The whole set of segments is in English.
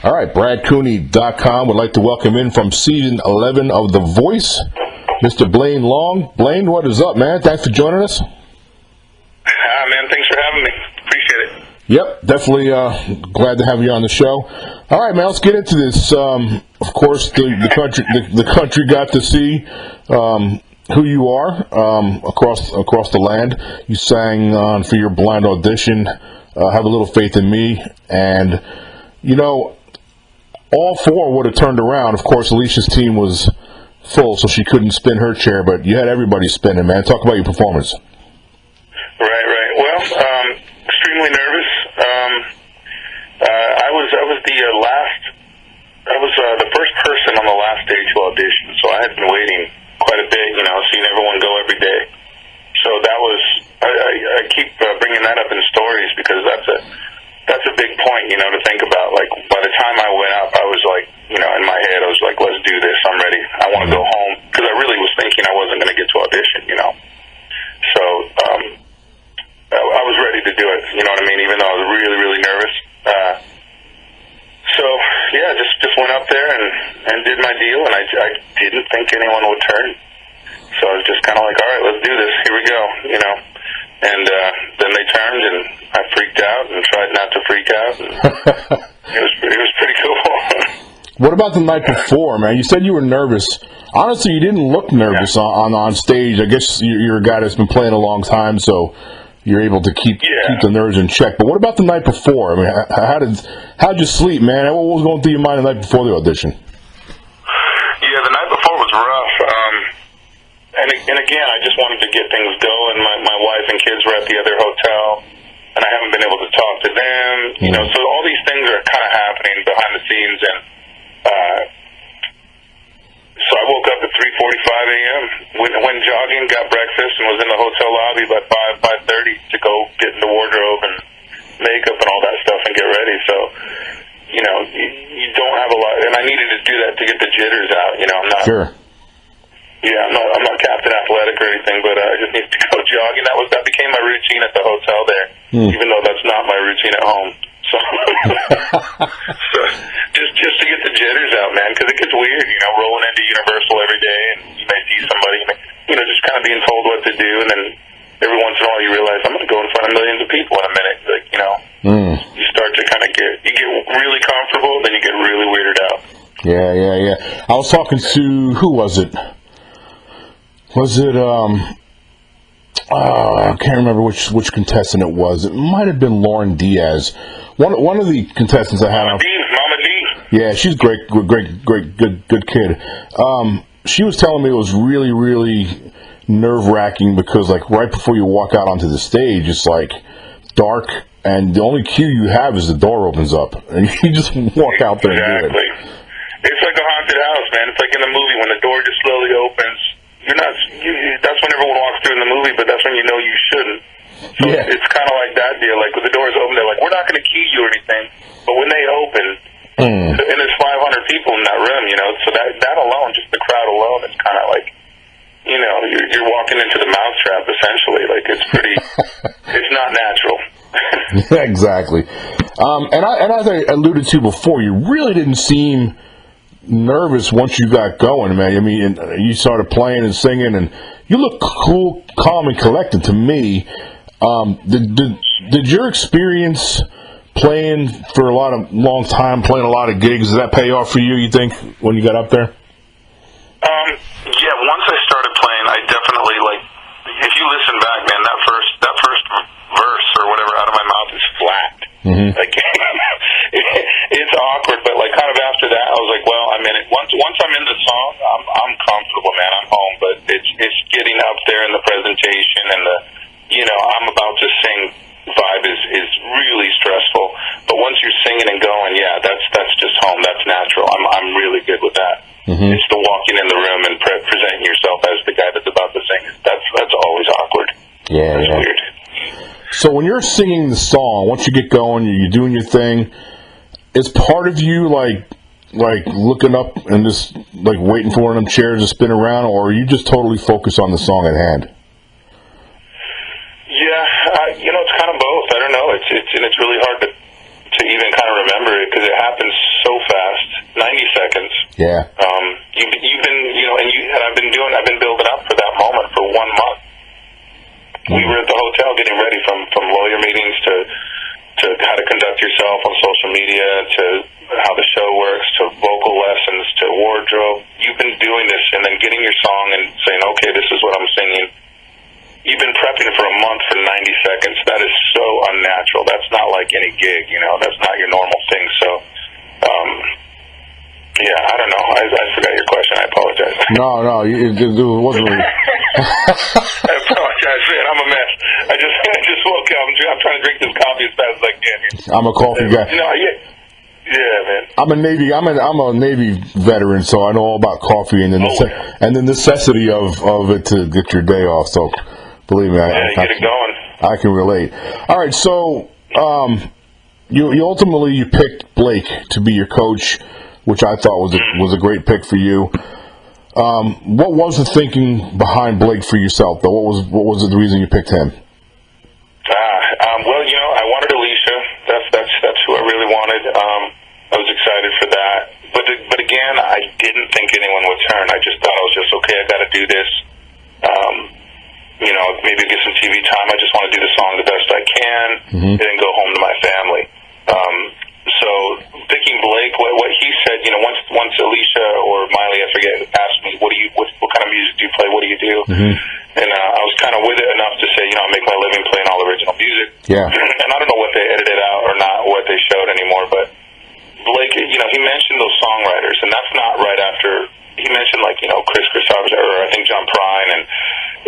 All right, BradCooney.com would like to welcome in from season 11 of The Voice, Mr. Blaine Long. Blaine, what is up, man? Thanks for joining us. Man, thanks for having me. Appreciate it. Yep, definitely glad to have you on the show. All right, man, let's get into this. Of course, the country got to see who you are across the land. You sang for your blind audition, Have a Little Faith in Me, and you know, all four would have turned around. Of course, Alishia's team was full, so she couldn't spin her chair, but you had everybody spinning, man. Talk about your performance. Right. Well, extremely nervous. I was the first person on the last day to audition, so I had been waiting quite a bit, seeing everyone go every day. So that was, I keep bringing that up in stories because that's a big point, to think about. Like, by the time I went up, I was like, in my head, I was like, let's do this, I'm ready. I want to go home, because I really was thinking I wasn't going to get to audition, So, I was ready to do it, you know what I mean, even though I was really, really nervous. So, yeah, just went up there and did my deal, and I didn't think anyone would turn. So I was just kind of like, all right, let's do this, here we go, And then they turned, and I freaked out and tried not to freak out. And it was pretty cool. What about the night before, man? You said you were nervous. Honestly, you didn't look nervous on stage. I guess you're a guy that's been playing a long time, so you're able to keep the nerves in check. But what about the night before? I mean, how'd you sleep, man? What was going through your mind the night before the audition? Yeah, the night before was rough. And again, I just wanted to get things going. My wife and kids were at the other hotel, and I haven't been able to talk to them. So all these things are kind of happening behind the scenes, and so I woke up at 3:45 a.m. Went jogging, got breakfast, and was in the hotel lobby by 5:30 to go get in the wardrobe and makeup and all that stuff and get ready. So, you don't have a lot, and I needed to do that to get the jitters out. I'm not. Sure. Yeah, I'm not Captain Athletic or anything, but I just need to go jogging. That became my routine at the hotel there, even though that's not my routine at home. So, so just to get the jitters out, man, because it gets weird, rolling into Universal every day, and you may see somebody, just kind of being told what to do, and then every once in a while you realize I'm going to go in front of millions of people in a minute. Like, you start to kind of get really comfortable, then you get really weirded out. Yeah. I was talking to, who was it? I can't remember which contestant it was. It might have been Lauren Diaz. One of the contestants I had on. Mama D. Yeah, she's great, good kid. She was telling me it was really, really nerve-wracking because, like, right before you walk out onto the stage, it's like dark, and the only cue you have is the door opens up, and you just walk out there and do it. It's like a haunted house, man. It's like in a movie when the door just slowly opens. That's when everyone walks through in the movie, but that's when you know you shouldn't. So it's kind of like that deal. Like, when the doors open, they're like, we're not going to key you or anything. But when they open, and there's 500 people in that room, so that alone, just the crowd alone, is kind of like, you're walking into the mousetrap, essentially. Like, it's pretty, it's not natural. Exactly. And as I alluded to before, you really didn't seem nervous once you got going, man. I mean, you started playing and singing, and you look cool, calm, and collected to me. Did your experience playing for a long time, playing a lot of gigs, does that pay off for you think, when you got up there? Yeah, once I started playing, I definitely, if you listen back, man, that first verse or whatever out of my mouth is flat. Like, it's awkward, but kind of after that, I was like, well, I'm in it. Once I'm in the song, I'm comfortable, man. I'm home. But it's getting up there in the presentation and the, I'm about to sing vibe is really stressful. But once you're singing and going, that's just home. That's natural. I'm really good with that. It's the walking in the room and presenting yourself as the guy that's about to sing. That's always awkward. That's weird. So when you're singing the song, once you get going, you're doing your thing, is part of you like looking up and just waiting for one of them chairs to spin around, or are you just totally focused on the song at hand? Yeah, it's kind of both. I don't know. It's really hard to even kind of remember it because it happens so fast, 90 seconds. Yeah. You've been, and I've been building up for that moment for 1 month. We were at the hotel getting ready from lawyer meetings to how to conduct yourself on social media, to how the show works, to vocal lessons, to wardrobe. You've been doing this and then getting your song and saying, okay, this is what I'm singing. You've been prepping for a month for 90 seconds. That is so unnatural. That's not like any gig, That's not your normal thing. So, yeah, I don't know. I forgot your question. I apologize. No, it wasn't really... I apologize, man. I'm a mess. I just woke up. I'm trying to drink this coffee as fast as I can here. I'm a coffee guy. Yeah, man. I'm a Navy veteran, so I know all about coffee and the necessity of it to get your day off. So, believe me, get it going. I can relate. All right, so you ultimately picked Blake to be your coach, which I thought was a great pick for you. What was the thinking behind Blake for yourself, though? What was the reason you picked him? Well, I wanted Alishia. That's who I really wanted. I was excited for that. But again, I didn't think anyone would turn. I just thought I was just okay. I got to do this. Maybe get some TV time. I just want to do the song the best I can, and then go home to my family. So picking Blake, what he said, once Alishia or Miley, I forget, asked me, what kind of music do you play? What do you do? And I was kind of with it enough to say, I make my living playing all original music. Yeah. And I don't know what they edited out or not, what they showed anymore, but Blake, he mentioned those songwriters, and that's not right after he mentioned Chris Christopher, or I think John Prine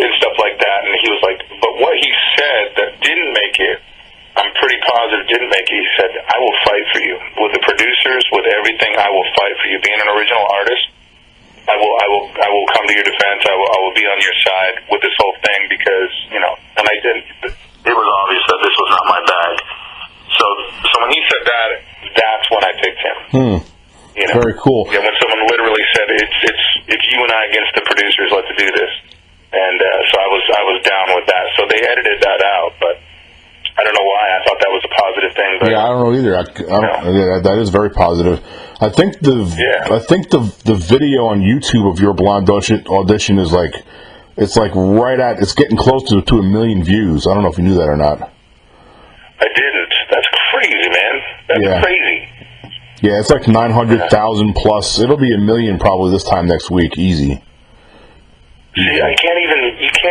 and stuff like that, and he was like, but what he said that didn't make it, I'm pretty positive didn't make it. He said, I will fight for you. With the producers, with everything, I will fight for you. Being an original artist, I will come to your defense. I will be on your side with this whole thing because, and I didn't. It was obvious that this was not my bag. So when he said that, that's when I picked him. Very cool. Yeah, when someone literally said it's you and I against the producers, let's do this. And so I was down with that. So they edited that out, but I don't know why. I thought that was a positive thing. But, yeah, I don't know either. That is very positive. I think the video on YouTube of your blonde audition is it's getting close to 1 million views. I don't know if you knew that or not. I didn't. That's crazy, man. That's crazy. Yeah, it's like 900,000 plus. It'll be 1 million probably this time next week, easy. See, you can't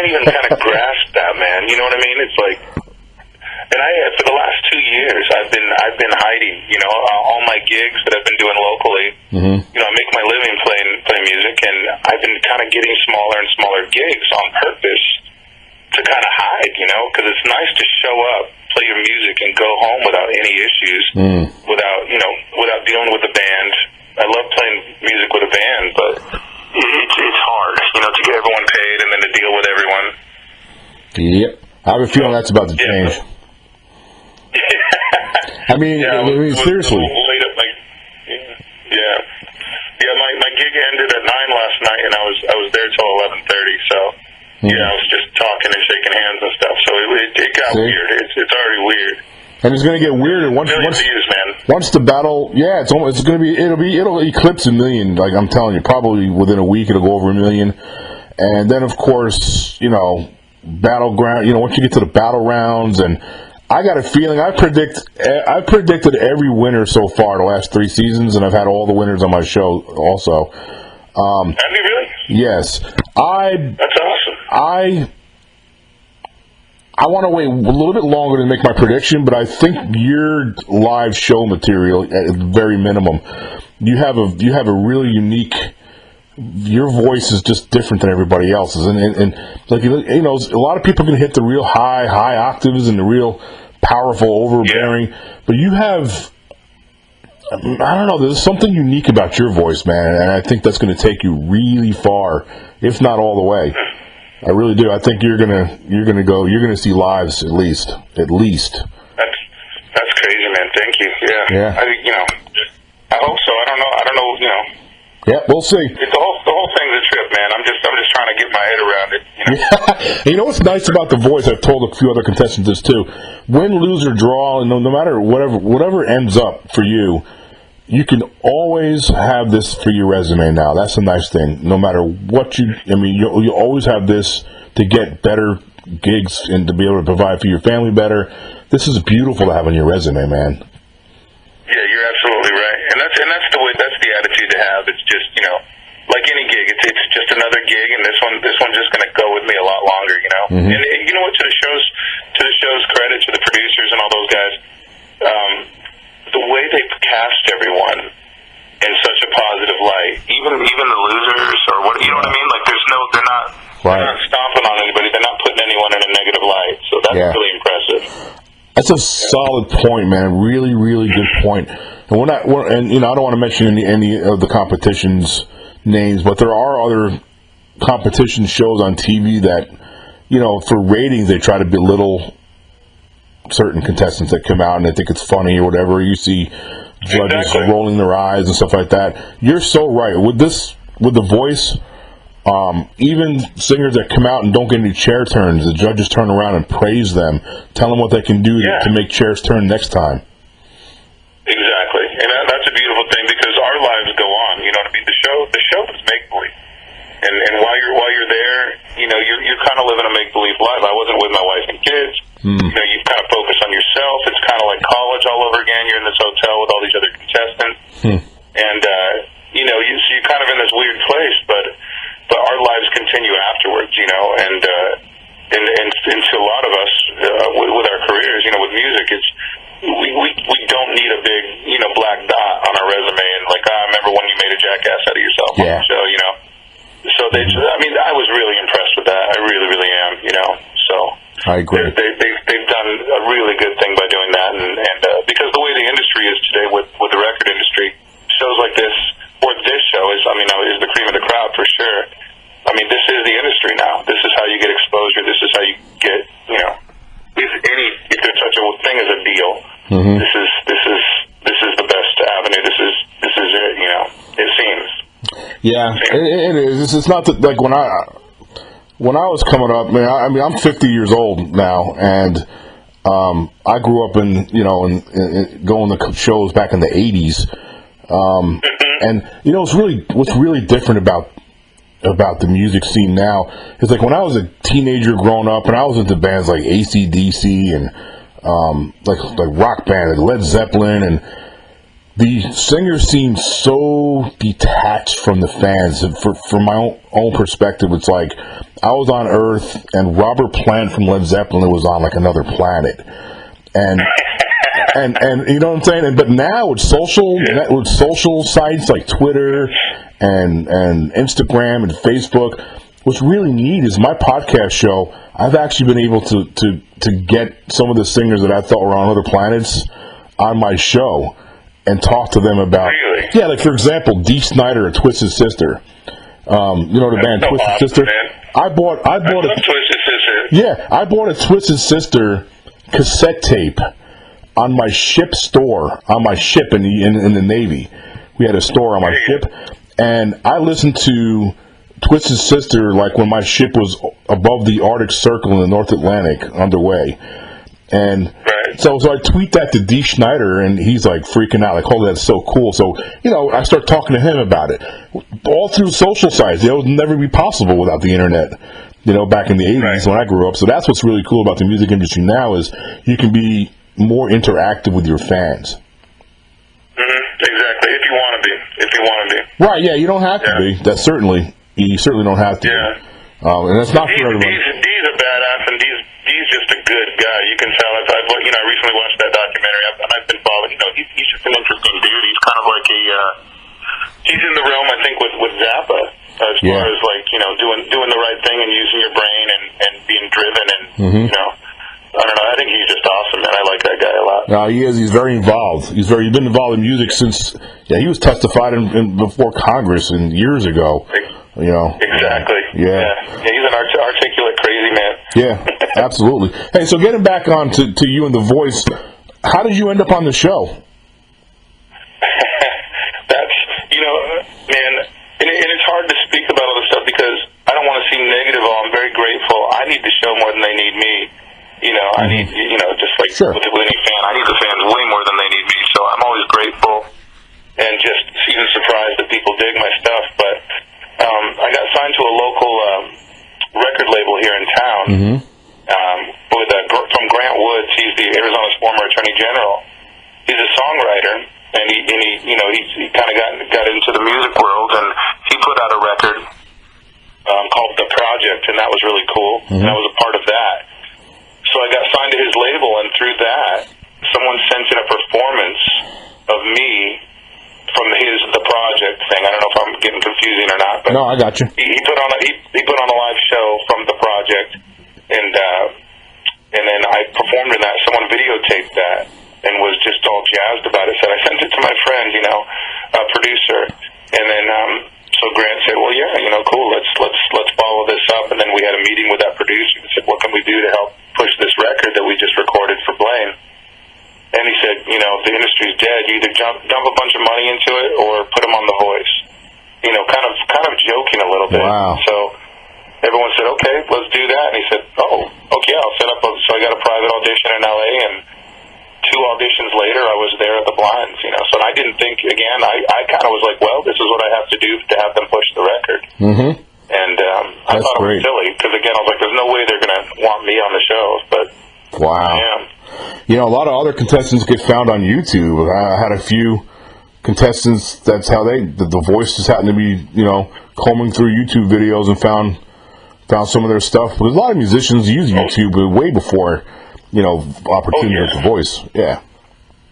even kind of grasp that, man. You know what I mean? It's like, and for the last 2 years, I've been hiding. All my gigs that I've been doing locally. I make my living playing music, and I've been kind of getting smaller and smaller gigs on purpose to kind of hide. Because it's nice to show up, play your music, and go home without any issues, without dealing with the band. I love playing music with a band, but it's hard, to get everyone paid and then to deal with everyone. Yep, I have a feeling that's about to change. I mean, seriously. My gig ended at 9 last night, and I was there till 11:30. So I was just talking and shaking hands and stuff. So it got weird. It's already weird. And it's going to get weirder once views, man. Once the battle. Yeah, it's going to be. It'll eclipse 1 million. Like I'm telling you, probably within a week it'll go over 1 million. And then of course, battleground. Once you get to the battle rounds, and I got a feeling I predicted every winner so far the last 3 seasons, and I've had all the winners on my show also. Have you really? Yes, That's awesome. I want to wait a little bit longer to make my prediction, but I think your live show material, at very minimum, you have a really unique. Your voice is just different than everybody else's, and like a lot of people can hit the real high octaves and the real powerful, overbearing, but you have. I don't know. There's something unique about your voice, man, and I think that's going to take you really far, if not all the way. I really do. I think you're gonna see lives at least. That's crazy, man. Thank you. Yeah. I hope so. I don't know. Yeah, we'll see. The whole thing's a trip, man. I'm just trying to get my head around it. Yeah. You know what's nice about the voice? I've told a few other contestants this too. Win, lose, or draw, and no matter whatever ends up for you, you can always have this for your resume now. That's a nice thing. No matter what you always have this to get better gigs and to be able to provide for your family better. This is beautiful to have on your resume, man. Yeah, you're absolutely right, and that's the attitude to have. It's just, like any gig, it's just another gig, and this one's just going to go with me a lot longer, Mm-hmm. And you know what? To the show's credit, to the producers and all those guys, the way they cast everyone in such a positive light, even the losers or what, you know what I mean? Like they're not stomping on anybody. They're not putting anyone in a negative light. So that's really impressive. That's a solid point, man. Really, really good point. And I don't want to mention any of the competition's names, but there are other competition shows on TV that, for ratings, they try to belittle certain contestants that come out and they think it's funny or whatever. You see judges rolling their eyes and stuff like that. You're so right. With The Voice, even singers that come out and don't get any chair turns, the judges turn around and praise them, tell them what they can do to make chairs turn next time. Exactly, and that's a beautiful thing because our lives go on. You know what I mean? The show is make believe, and while you're there, you're kind of living a make believe life. I wasn't with my wife and kids. You kind of focus on yourself. It's kind of like college all over again. You're in this hotel with all these other contestants, and you're kind of in this weird place, but our lives continue afterwards, and to a lot of us with our careers, with music, it's we don't need a big black dot on our resume and like, I remember when you made a jackass out of yourself on the show, So I was really impressed with that. I really, really am, So I agree. They've done a really good thing by doing that, and because the way the industry is today with the record industry, shows like this or this show is the cream of the crop for sure. This is the industry now. This is how you get exposure. This is how you get, if there's such a thing as a deal, this is the best avenue. This is it. It seems. Yeah, it is. It's not that like when I was coming up, man. I'm 50 years old now, and I grew up in going to shows back in the 80s, and what's really different about the music scene now is like when I was a teenager growing up, and I was into bands like AC/DC and like rock band, like Led Zeppelin, and the singers seem so detached from the fans. And from my own perspective, it's like I was on Earth and Robert Plant from Led Zeppelin was on like another planet, and you know what I'm saying. But now with social sites like Twitter and Instagram and Facebook, what's really neat is my podcast show. I've actually been able to get some of the singers that I thought were on other planets on my show and talk to them about, like for example, Dee Snider, Twisted Sister. The band Twisted Sister. Man. I bought Twisted Sister. Yeah, I bought a Twisted Sister cassette tape on my ship store, on my ship in the Navy. We had a store on my ship, and I listened to Twisted Sister like when my ship was above the Arctic Circle in the North Atlantic underway. And so I tweet that to Dee Snider, and he's like freaking out, like, "Oh, that's so cool!" So I start talking to him about it, all through social sites. It would never be possible without the internet. Back in the 80s when I grew up. So that's what's really cool about the music industry now is you can be more interactive with your fans. Exactly. If you want to be. Right? Yeah. You don't have to be. You certainly don't have to. Yeah. And that's not for everybody. Dee's a badass, and Dee's just a good guy. You can tell. I recently watched that documentary, and I've been following. He's just an interesting dude. He's kind of like he's in the realm, I think, with Zappa, as far as like doing the right thing and using your brain and being driven and I don't know. I think he's just awesome, man. I like that guy a lot. No, he is. He's very involved. He's been involved in music since. Yeah, he was testified before Congress years ago. Exactly. Yeah. He's an articulate, crazy man. Yeah, absolutely. Hey, so getting back on to you and The Voice, how did you end up on the show? That's man, and it's hard to speak about all this stuff because I don't want to seem negative. I'm very grateful. I need the show more than they need me. I need, just like with any fan, I need the fans way more than they need me. So I'm always grateful. people dig my stuff. But I got signed to a local record label here in town from Grant Woods. He's Arizona's former Attorney General. He's a songwriter, and he kind of got into the music world, and he put out a record called The Project, and that was really cool. And I was a part of that. So I got signed to his label, and through that, someone sent in a performance of me from The Project thing. I don't know if I'm getting confusing or not, but no, I got you. He put on a live show from The Project, and then I performed in that. Someone videotaped that and was just all jazzed about it. Said I sent it to my friend, a producer, and then so Grant said, well, yeah, cool. Let's follow this up. And then we had a meeting with that producer and said, what can we do to help push this record that we just recorded for Blaine? And he said, the industry's dead. You either dump a bunch of money into it or put him on The Voice. Kind of joking a little bit. Wow. So everyone said, okay, let's do that. And he said, oh, okay, I'll set up. So I got a private audition in L.A., and 2 auditions later, I was there at the Blinds. So I didn't think, again, I kind of was like, well, this is what I have to do to have them push the record. And I thought it was silly, because, again, I was like, there's no way they're going to want me on the show. But wow. I am. A lot of other contestants get found on YouTube. I had a few contestants, that's how the Voice just happened to be, combing through YouTube videos and found some of their stuff. But there's a lot of musicians use YouTube way before, opportunity with The Voice. Yeah.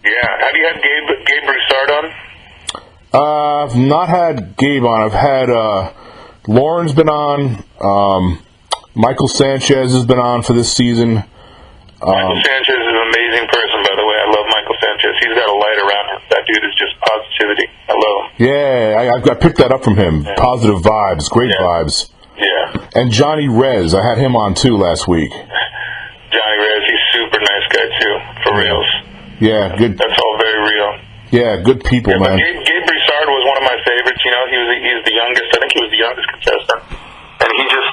Yeah. Have you had Gabe Broussard on? I've not had Gabe on. I've had Lauren's been on. Michael Sanchez has been on for this season. Michael Sanchez is an amazing person, by the way. I love Michael Sanchez. He's got a light around him. That dude is just positivity. I love him. Yeah, I picked that up from him. Yeah. Positive vibes, great vibes. Yeah. And Johnny Rez, I had him on too last week. Johnny Rez, he's a super nice guy too, for reals. Yeah, good. That's all very real. Yeah, good people, man. Gabe Broussard was one of my favorites. He's the youngest. I think he was the youngest contestant. And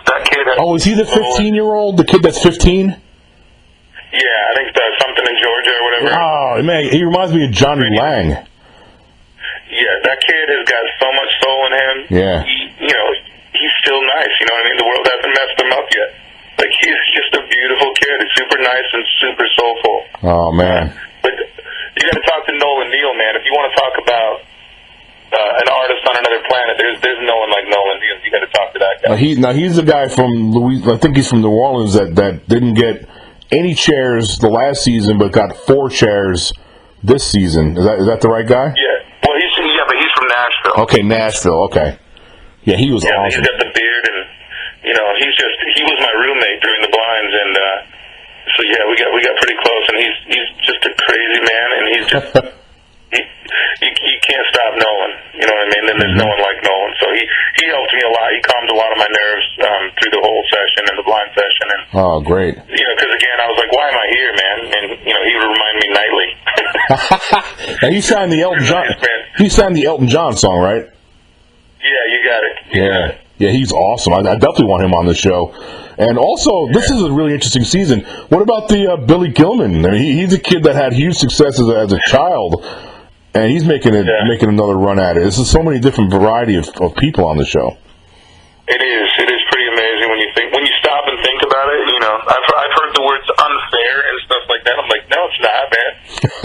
that kid. Is he the 15-year-old? The kid that's 15? Yeah, I think that's something in Georgia or whatever. Oh, man, he reminds me of Johnny Lang. Yeah, that kid has got so much soul in him. Yeah. He's still nice, you know what I mean? The world hasn't messed him up yet. Like, he's just a beautiful kid. He's super nice and super soulful. Oh, man. But you got to talk to Nolan Neal, man. If you want to talk about an artist on another planet, there's no one like Nolan Neal. You got to talk to that guy. He's the guy from I think he's from New Orleans that didn't get any chairs the last season, but got 4 chairs this season. Is that the right guy? Yeah. Well, but he's from Nashville. Okay, Nashville. Okay. Yeah, he was awesome. He's got the beard, and he was my roommate during the Blinds, and so yeah, we got pretty close. And he's just a crazy man, and he's just you can't stop Nolan. You know what I mean? And there's no one like Nolan. So he helped me a lot. He calmed a lot of my nerves through the whole session and the blind session. And great. Because again, I was like, why am I here, man? And he would remind me nightly. Now he signed the Elton John. He signed the Elton John song, right? Yeah, you got it. Yeah, he's awesome. I definitely want him on the show. And also, this is a really interesting season. What about the Billy Gilman? I mean, he's a kid that had huge success as a child, and he's making another run at it. This is so many different variety of people on the show. It is pretty amazing when you stop and think about it. I've heard the words unfair and stuff like that. I'm like, no, it's not, man.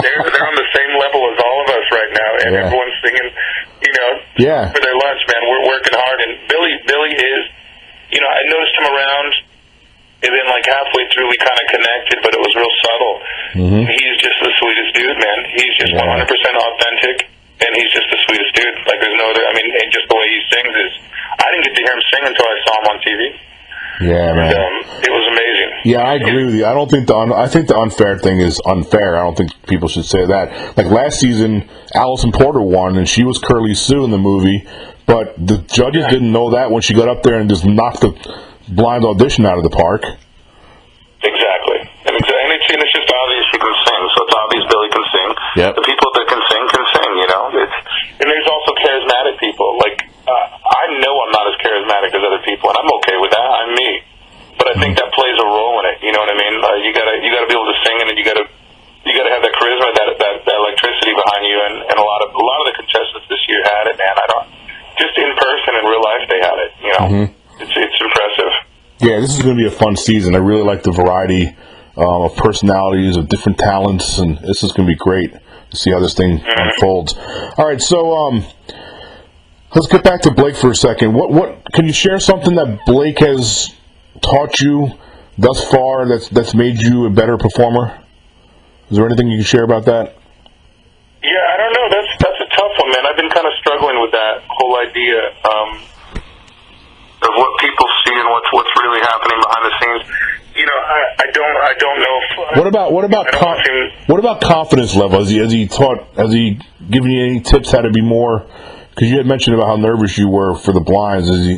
They're on the same level as all of us right now, and everyone's singing, for their lunch, man. We're working hard, and Billy is, I noticed him around, and then like halfway through we kind of connected, but it was real subtle. He's just the sweetest dude, man. He's just 100% authentic, and he's just the sweetest dude. Like there's no other. I mean, and just the way he sings is. I didn't get to hear him sing until I saw him on TV. Yeah, man. It was amazing. Yeah, I agree with you. I think the unfair thing is unfair. I don't think people should say that. Like last season, Allison Porter won, and she was Curly Sue in the movie, but the judges didn't know that when she got up there and just knocked the blind audition out of the park. Exactly. And it's just obvious she can sing, so it's obvious Billy can sing. Yep. The people that can sing, and there's also charismatic people. Like, I know I'm not as charismatic as other people, and I'm okay with that. I'm me. But I think that plays a role in it. You know what I mean? You gotta be able to sing, and then you gotta have that charisma, that electricity behind you. And a lot of the contestants this year had it, man. person, in real life, they had it. You know, it's impressive. Yeah, this is going to be a fun season. I really like the variety of personalities, of different talents, and this is going to be great to see how this thing unfolds. All right, so let's get back to Blake for a second. What can you share something that Blake has taught you thus far that's made you a better performer? Is there anything you can share about that? Yeah, I don't know. That's a tough one, man. I've been kind of struggling with that whole idea of what people see and what's really happening behind the scenes. You know, I don't know. What about confidence level? Has he given you any tips how to be more? Because you had mentioned about how nervous you were for the blinds. No, he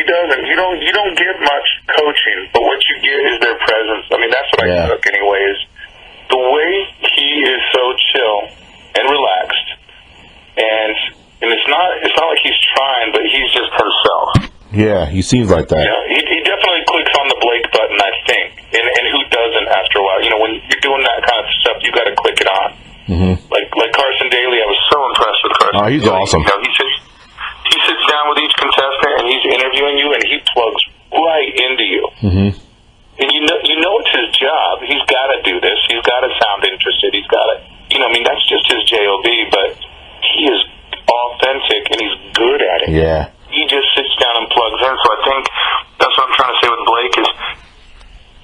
doesn't. You don't get much coaching, but what you get is their presence. I mean, that's what I took, anyways. The way he is so chill and relaxed, and it's not like he's trying, but he's just himself. Yeah, he seems like that. Yeah, he definitely clicks on the Blake button, I think, and who doesn't after a while? You know, when you're doing that kind of stuff, you got to click it on. Like Carson Daly, I was so impressed with Carson. Oh, he's Daly. awesome. You know, he sits down with each contestant and he's interviewing you, and he plugs right into you. And you know it's his job. He's got to do this. He's got to sound interested. He's got to, I mean, that's just his job. But he is authentic and he's good at it. Yeah. He just sits down and plugs in. So I think that's what I'm trying to say with Blake is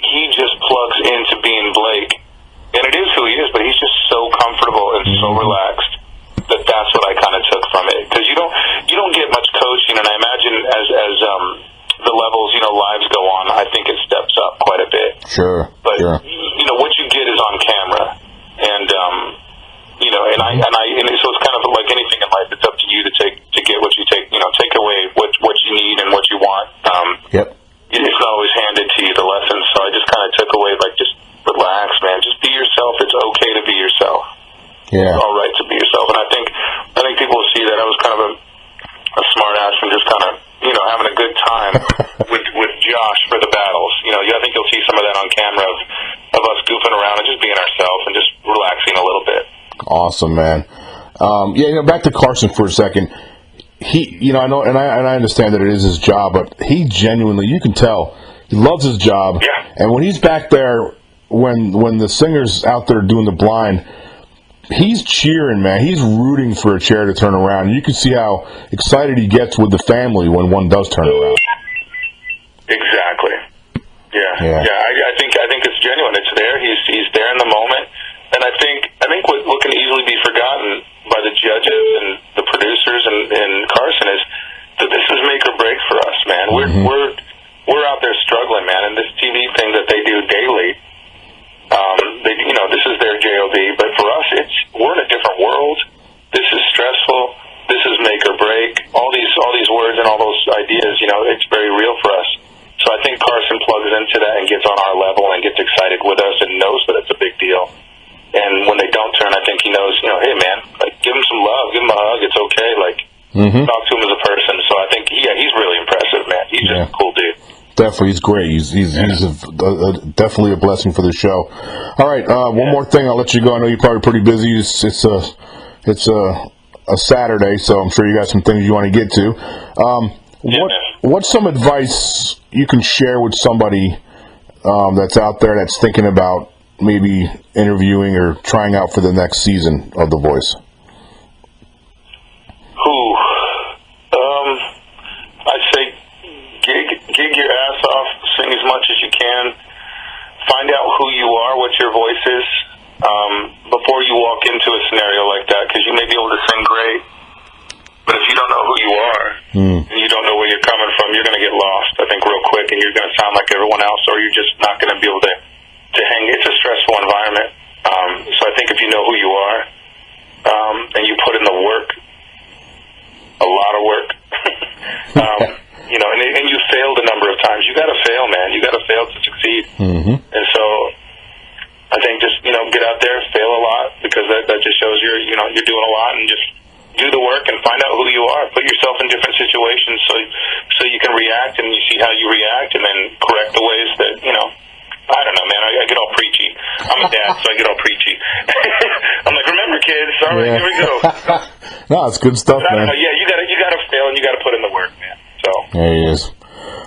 he just plugs into being Blake. And it is who he is, but he's just so comfortable and so relaxed that that's what I kind of took from it. Because you don't get much coaching, and I imagine as the levels, lives go on, I think it steps up quite a bit. Sure. But what you get is on camera, and and so it's kind of like anything in life. It's up to you to get what you take. Take away what you need and what you want. Yep. It's not always handed to you, the lessons. So I just kind of took away, like, just relax, man. Just be yourself. It's okay to be yourself. Yeah. It's all right to be yourself. And I think people will see that I was kind of a smart ass and just kind of having a good time with Josh for the battles. I think you'll see some of that on camera of us goofing around and just being ourselves and just relaxing a little bit. Awesome, man. Back to Carson for a second. He, I know, and I understand that it is his job, but he genuinely, you can tell, he loves his job. Yeah. And when he's back there, when the singer's out there doing the blind, he's cheering, man. He's rooting for a chair to turn around. You can see how excited he gets with the family when one does turn around. Exactly. Yeah. I think it's genuine. It's there. He's there in the moment. And I think what can easily be forgotten by the judges and the producers and Carson is that this is make or break for us, man. We're out there struggling, man, and this TV thing that they do daily. This is their job, but for us, we're in a different world. This is stressful. This is make or break. All these words and all those ideas, it's very real for us. So I think Carson plugs into that and gets on our level and gets excited with us and knows that it's a big deal. And when they don't turn, I think he knows, hey, man, like, give him some love, give him a hug. It's okay. Like, talk to him as a person. So I think, he's really impressive, man. He's just a cool dude. Definitely, he's great. He's definitely a blessing for the show. All right, one more thing. I'll let you go. I know you're probably pretty busy. It's a Saturday, so I'm sure you got some things you want to get to. What's some advice you can share with somebody that's out there that's thinking about maybe interviewing or trying out for the next season of The Voice? I'd say gig your ass off, sing as much as you can, find out who you are, what your voice is, before you walk into a scenario like that, because you may be able to sing great, but if you don't know who you are, and you don't know where you're coming from, you're going to get lost, I think, real quick, and you're going to sound like everyone else, or you're just not going to be able to hang. It's a stressful environment, so I think if you know who you are, and you put in the work, a lot of work, and you failed a number of times. You got to fail, man. You got to fail to succeed. And so, I think just get out there, fail a lot, because that just shows you're doing a lot, and just do the work and find out who you are. Put yourself in different situations so you can react, and you see how you react, and then correct the ways that I don't know, man. I get all preachy. I'm a dad, so I get all preachy. I'm like, remember, kids. All right, here we go. No, it's good stuff, I don't man. know. Yeah, you gotta fail and you gotta put in the work, man. So. There he is.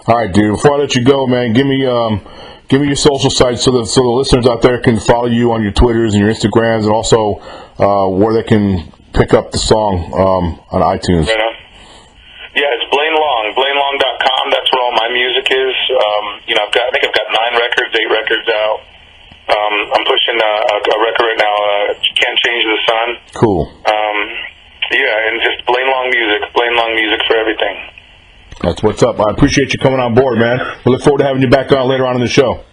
All right, dude. Before I let you go, man, give me your social sites so the listeners out there can follow you on your Twitters and your Instagrams, and also where they can pick up the song on iTunes. Right on. Yeah, it's Blaine Long, BlaineLong.com. That's where all my music is. I think I've got 9 records, 8 records out. I'm pushing a record right now. Can't Change the Sun. Cool. Yeah, and just Blaine Long music for everything. That's what's up. I appreciate you coming on board, man. We look forward to having you back on later on in the show.